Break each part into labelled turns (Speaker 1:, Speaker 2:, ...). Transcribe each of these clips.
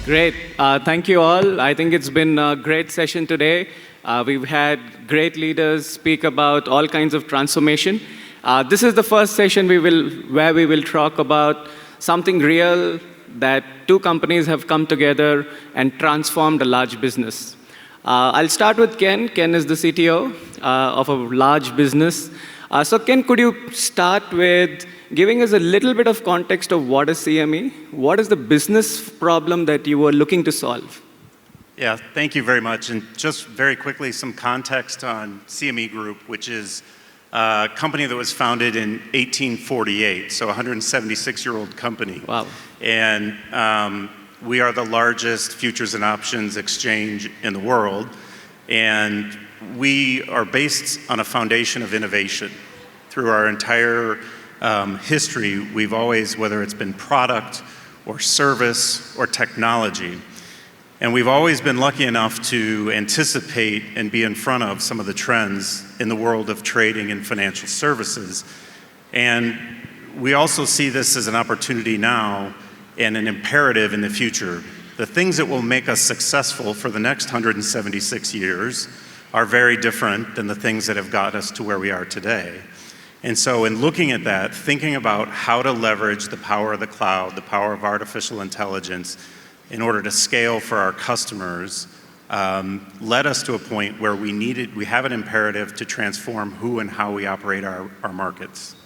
Speaker 1: Great. Thank you all. I think it's been a great session today. We've had great leaders speak about all kinds of transformation. This is the first session where we will talk about something real that two companies have come together and transformed a large business. I'll start with Ken. Ken is the CTO of a large business. So Ken, could you start with giving us a little bit of context of what is CME? What is the business problem that you were looking to solve?
Speaker 2: Yeah, thank you very much. And just very quickly, some context on CME Group, which is a company that was founded in 1848, so a 176-year-old company.
Speaker 1: Wow.
Speaker 2: And we are the largest futures and options exchange in the world. And we are based on a foundation of innovation. Through our entire history, we've always, whether it's been product or service or technology, and we've always been lucky enough to anticipate and be in front of some of the trends in the world of trading and financial services. And we also see this as an opportunity now and an imperative in the future. The things that will make us successful for the next 176 years are very different than the things that have got us to where we are today. And so in looking at that, thinking about how to leverage the power of the cloud, the power of artificial intelligence, in order to scale for our customers, led us to a point where we have an imperative to transform who and how we operate our markets.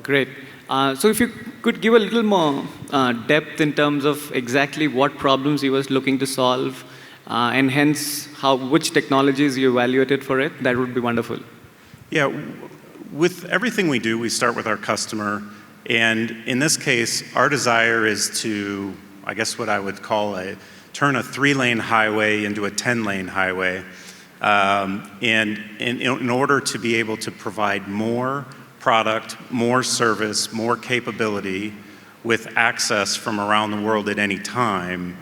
Speaker 1: Great. So if you could give a little more depth in terms of exactly what problems you were looking to solve, and hence which technologies you evaluated for it, that would be wonderful.
Speaker 2: Yeah, with everything we do, we start with our customer. And in this case, our desire is to, I guess what I would call turn a 3-lane highway into a 10-lane highway. And in order to be able to provide more product, more service, more capability with access from around the world at any time,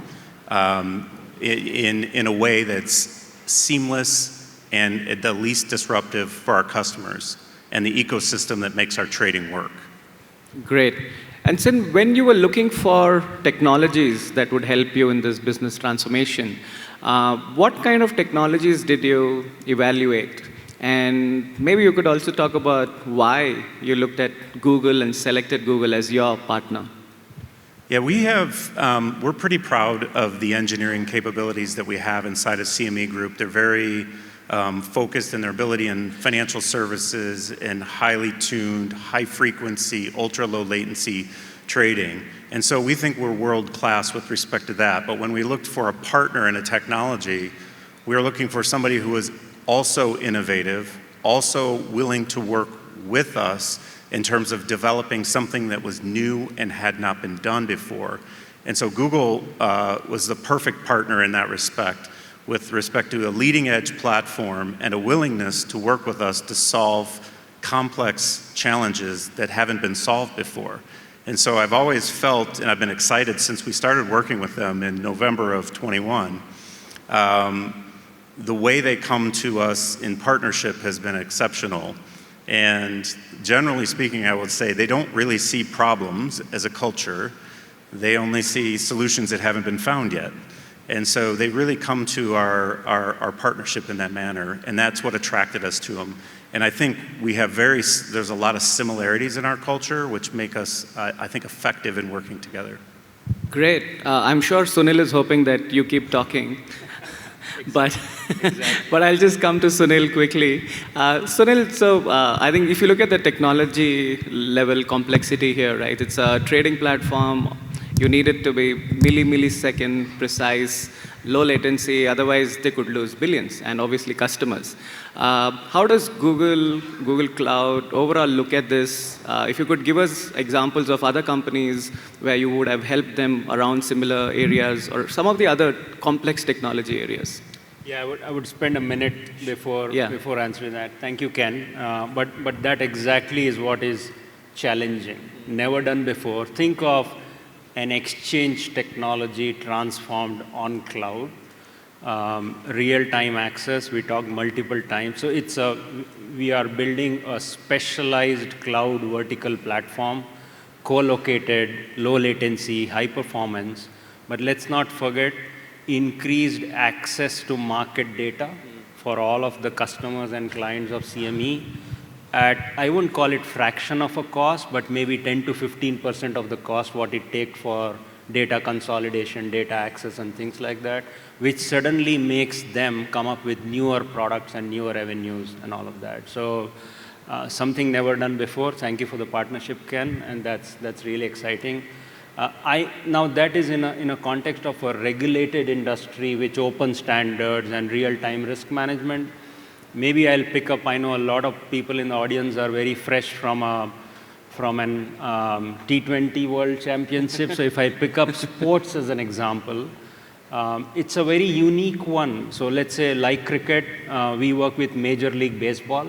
Speaker 2: in a way that's seamless and at the least disruptive for our customers and the ecosystem that makes our trading work.
Speaker 1: Great. And Sin, when you were looking for technologies that would help you in this business transformation, what kind of technologies did you evaluate? And maybe you could also talk about why you looked at Google and selected Google as your partner.
Speaker 2: Yeah, we're pretty proud of the engineering capabilities that we have inside of CME Group. They're very focused in their ability in financial services and highly tuned, high frequency, ultra low latency trading. And so we think we're world class with respect to that. But when we looked for a partner in a technology, we were looking for somebody who was also innovative, also willing to work with us in terms of developing something that was new and had not been done before. And so Google was the perfect partner in that respect, with respect to a leading edge platform and a willingness to work with us to solve complex challenges that haven't been solved before. And so I've always felt, and I've been excited since we started working with them in November of 21, the way they come to us in partnership has been exceptional. And generally speaking, I would say they don't really see problems as a culture. They only see solutions that haven't been found yet. And so they really come to our partnership in that manner, and that's what attracted us to them. And I think there's a lot of similarities in our culture, which make us, I think, effective in working together.
Speaker 1: Great. I'm sure Sunil is hoping that you keep talking. But I'll just come to Sunil quickly. Sunil, so I think if you look at the technology level complexity here, right, it's a trading platform. You need it to be millisecond precise, low latency, otherwise they could lose billions and obviously customers. How does Google Cloud overall look at this? If you could give us examples of other companies where you would have helped them around similar areas or some of the other complex technology areas.
Speaker 3: Yeah, I would spend a minute before answering that. Thank you, Ken. But that exactly is what is challenging. Never done before. Think of an exchange technology transformed on cloud, real-time access. We talked multiple times. So we are building a specialized cloud vertical platform, co-located, low latency, high performance, But let's not forget increased access to market data for all of the customers and clients of CME at, I wouldn't call it fraction of a cost, but maybe 10 to 15% of the cost what it takes for data consolidation, data access, and things like that, which suddenly makes them come up with newer products and newer revenues and all of that. So something never done before. Thank you for the partnership, Ken, and that's really exciting. Now that is in a context of a regulated industry with open standards and real-time risk management. Maybe I'll pick up, I know a lot of people in the audience are very fresh from an T20 World Championship. So if I pick up sports as an example, it's a very unique one. So let's say like cricket, we work with Major League Baseball.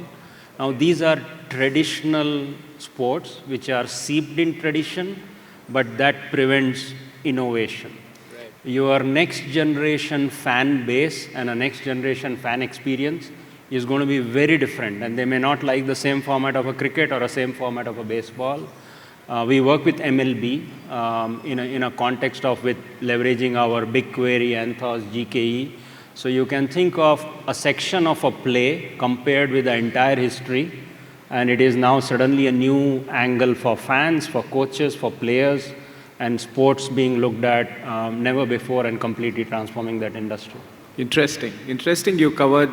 Speaker 3: Now these are traditional sports which are seeped in tradition, but that prevents innovation. Right. Your next generation fan base and a next generation fan experience is going to be very different, and they may not like the same format of a cricket or the same format of a baseball. We work with MLB in a context of with leveraging our BigQuery, Anthos, GKE. So you can think of a section of a play compared with the entire history, and it is now suddenly a new angle for fans, for coaches, for players, and sports being looked at never before and completely transforming that industry.
Speaker 1: Interesting. Interesting you covered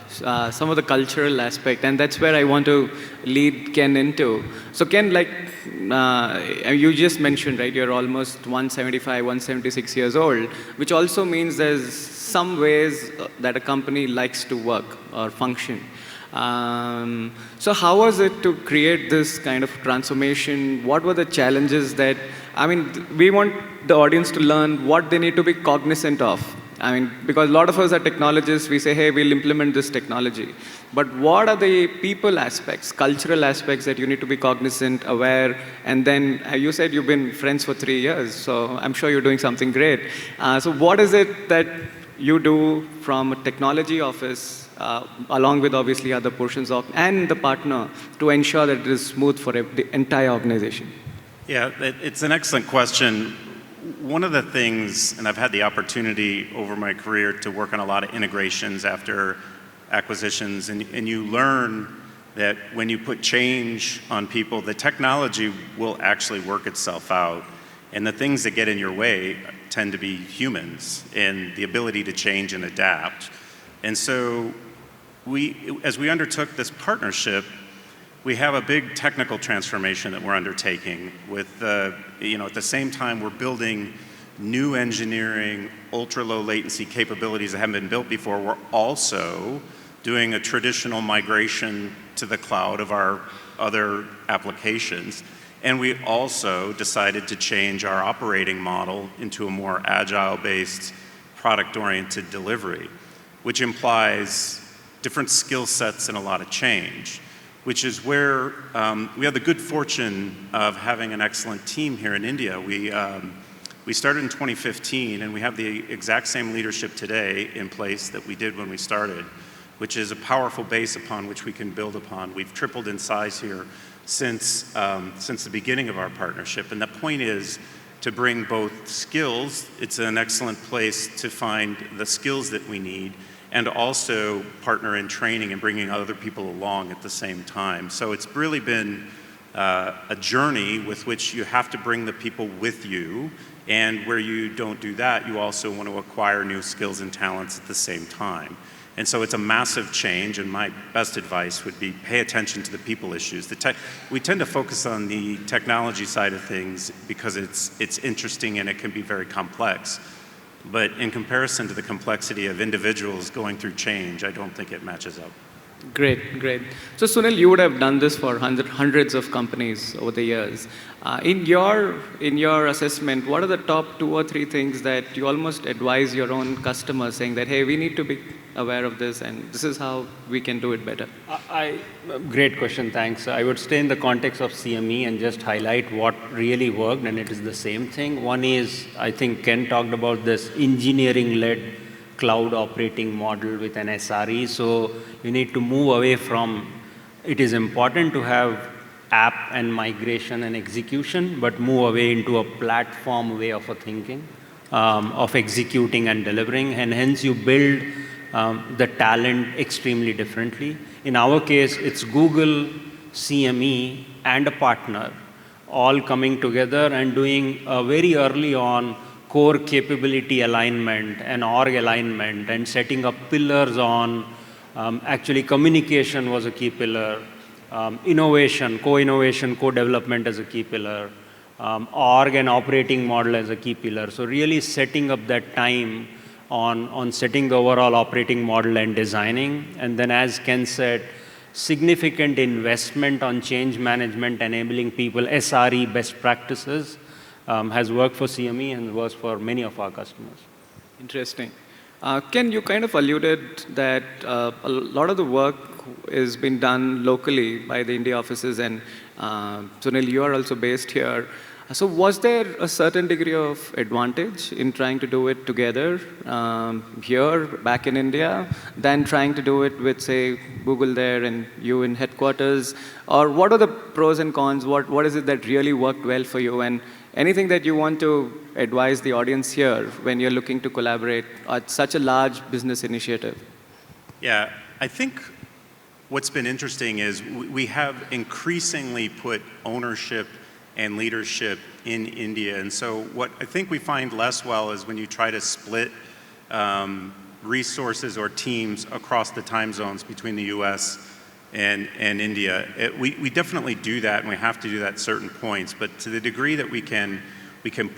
Speaker 1: some of the cultural aspect, and that's where I want to lead Ken into. So Ken, like you just mentioned, right, you're almost 175, 176 years old, which also means there's some ways that a company likes to work or function. So how was it to create this kind of transformation? What were the challenges that, I mean, we want the audience to learn what they need to be cognizant of. I mean, because a lot of us are technologists, we say, hey, we'll implement this technology. But what are the people aspects, cultural aspects that you need to be cognizant, aware, and then you said you've been friends for 3 years, so I'm sure you're doing something great. So what is it that you do from a technology office, along with obviously other portions of, and the partner, to ensure that it is smooth for the entire organization?
Speaker 2: Yeah, it's an excellent question. One of the things, and I've had the opportunity over my career to work on a lot of integrations after acquisitions, and you learn that when you put change on people, the technology will actually work itself out. And the things that get in your way tend to be humans and the ability to change and adapt. And so as we undertook this partnership, we have a big technical transformation that we're undertaking with, at the same time we're building new engineering, ultra-low latency capabilities that haven't been built before. We're also doing a traditional migration to the cloud of our other applications. And we also decided to change our operating model into a more agile-based, product-oriented delivery, which implies different skill sets and a lot of change, which is where we have the good fortune of having an excellent team here in India. We started in 2015, and we have the exact same leadership today in place that we did when we started, which is a powerful base upon which we can build upon. We've tripled in size here since the beginning of our partnership, and the point is to bring both skills. It's an excellent place to find the skills that we need, and also partner in training and bringing other people along at the same time. So it's really been a journey with which you have to bring the people with you, and where you don't do that, you also want to acquire new skills and talents at the same time. And so it's a massive change, and my best advice would be pay attention to the people issues. We tend to focus on the technology side of things because it's interesting and it can be very complex. But in comparison to the complexity of individuals going through change, I don't think it matches up.
Speaker 1: Great, great. So Sunil, you would have done this for hundreds of companies over the years. In your assessment, what are the top 2 or 3 things that you almost advise your own customers, saying that, hey, we need to be aware of this, and this is how we can do it better?
Speaker 3: Great question, thanks. I would stay in the context of CME and just highlight what really worked, and it is the same thing. One is, I think Ken talked about this engineering-led cloud operating model with an SRE. So you need to move away from, it is important to have app and migration and execution, but move away into a platform way of a thinking. of executing and delivering, and hence you build the talent extremely differently. In our case, it's Google, CME, and a partner all coming together and doing very early on core capability alignment and org alignment and setting up pillars on actually communication was a key pillar, innovation, co-development as a key pillar, org and operating model as a key pillar. So really setting up that time on setting the overall operating model and designing. And then as Ken said, significant investment on change management, enabling people, SRE best practices, has worked for CME and works for many of our customers.
Speaker 1: Interesting. Ken, you kind of alluded that a lot of the work is being done locally by the India offices, and Sunil, you are also based here. So was there a certain degree of advantage in trying to do it together here, back in India, than trying to do it with, say, Google there and you in headquarters? Or what are the pros and cons? What is it that really worked well for you? And anything that you want to advise the audience here when you're looking to collaborate at such a large business initiative?
Speaker 2: Yeah, I think what's been interesting is we have increasingly put ownership and leadership in India. And so what I think we find less well is when you try to split resources or teams across the time zones between the US and India. We definitely do that, and we have to do that at certain points, but to the degree that we can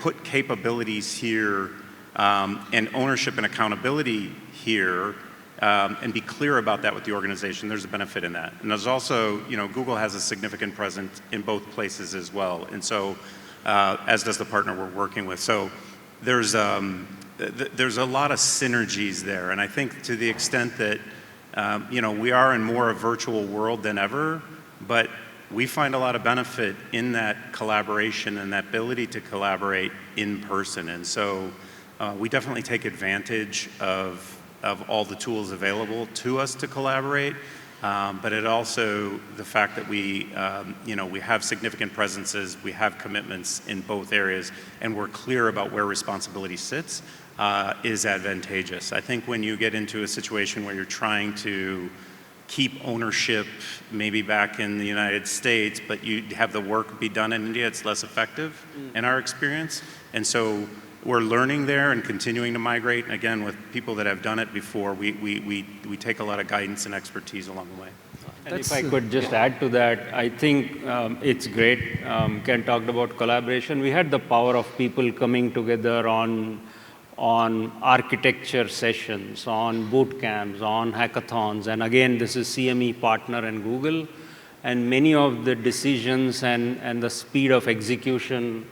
Speaker 2: put capabilities here and ownership and accountability here, and be clear about that with the organization, there's a benefit in that. And there's also, Google has a significant presence in both places as well. And so, as does the partner we're working with. So there's a lot of synergies there. And I think to the extent that, we are in more a virtual world than ever, but we find a lot of benefit in that collaboration and that ability to collaborate in person. And so we definitely take advantage of all the tools available to us to collaborate, but it also, the fact that we have significant presences, we have commitments in both areas, and we're clear about where responsibility sits, is advantageous. I think when you get into a situation where you're trying to keep ownership maybe back in the United States, but you have the work be done in India, it's less effective in our experience. And so we're learning there and continuing to migrate. And again, with people that have done it before, we take a lot of guidance and expertise along the way.
Speaker 3: And if I could just add to that, I think it's great. Ken talked about collaboration. We had the power of people coming together on architecture sessions, on boot camps, on hackathons. And again, this is CME partner and Google. And many of the decisions and the speed of execution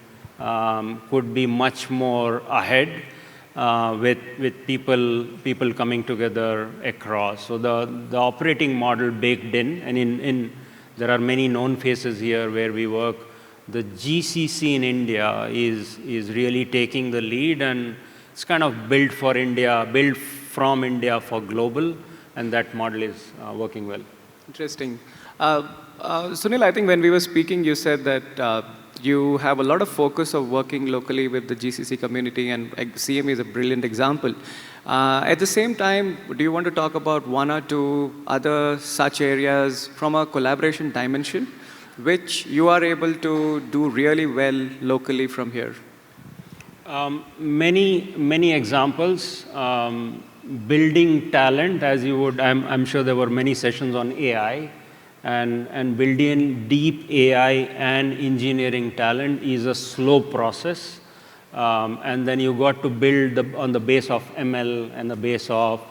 Speaker 3: could be much more ahead with people coming together across. So the operating model baked in, and there are many known faces here where we work. The GCC in India is really taking the lead, and it's kind of built for India, built from India for global, and that model is working well.
Speaker 1: Interesting. Sunil, I think when we were speaking, you said that you have a lot of focus of working locally with the GCC community, and CME is a brilliant example. At the same time, do you want to talk about one or two other such areas from a collaboration dimension, which you are able to do really well locally from here?
Speaker 3: Many examples. Building talent, as you would, I'm sure there were many sessions on AI. And building deep AI and engineering talent is a slow process. And then you got to build on the base of ML and the base of,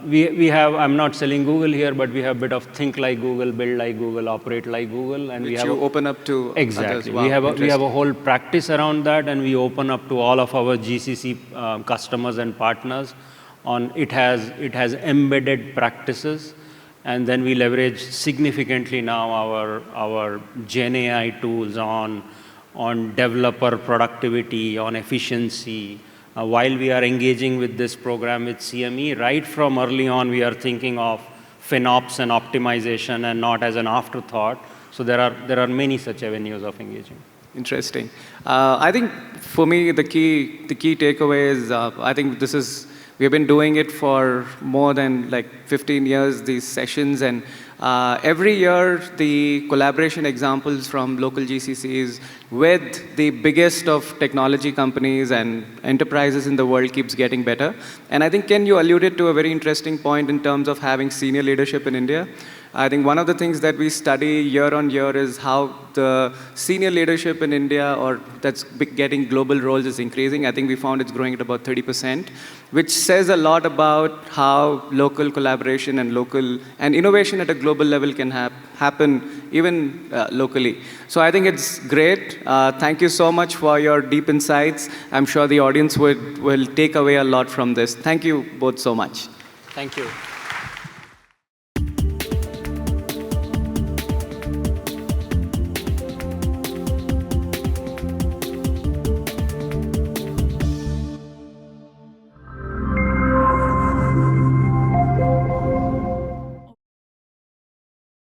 Speaker 3: we have, I'm not selling Google here, but we have a bit of think like Google, build like Google, operate like Google. And
Speaker 1: which
Speaker 3: we have
Speaker 1: you open up to
Speaker 3: exactly.
Speaker 1: Others. Wow,
Speaker 3: we have a whole practice around that, and we open up to all of our GCC customers and partners on, it has embedded practices. And then we leverage significantly now our Gen AI tools on developer productivity, on efficiency. While we are engaging with this program with CME, right from early on, we are thinking of FinOps and optimization and not as an afterthought. So there are many such avenues of engaging.
Speaker 1: Interesting. I think for me, the key takeaway is, I think we've been doing it for more than like 15 years, these sessions, and every year the collaboration examples from local GCCs with the biggest of technology companies and enterprises in the world keeps getting better. And I think, Ken, you alluded to a very interesting point in terms of having senior leadership in India. I think one of the things that we study year on year is how the senior leadership in India, or that's getting global roles, is increasing. I think we found it's growing at about 30%, which says a lot about how local collaboration and innovation at a global level can happen even locally. So I think it's great. Thank you so much for your deep insights. I'm sure the audience will take away a lot from this. Thank you both so much.
Speaker 3: Thank you.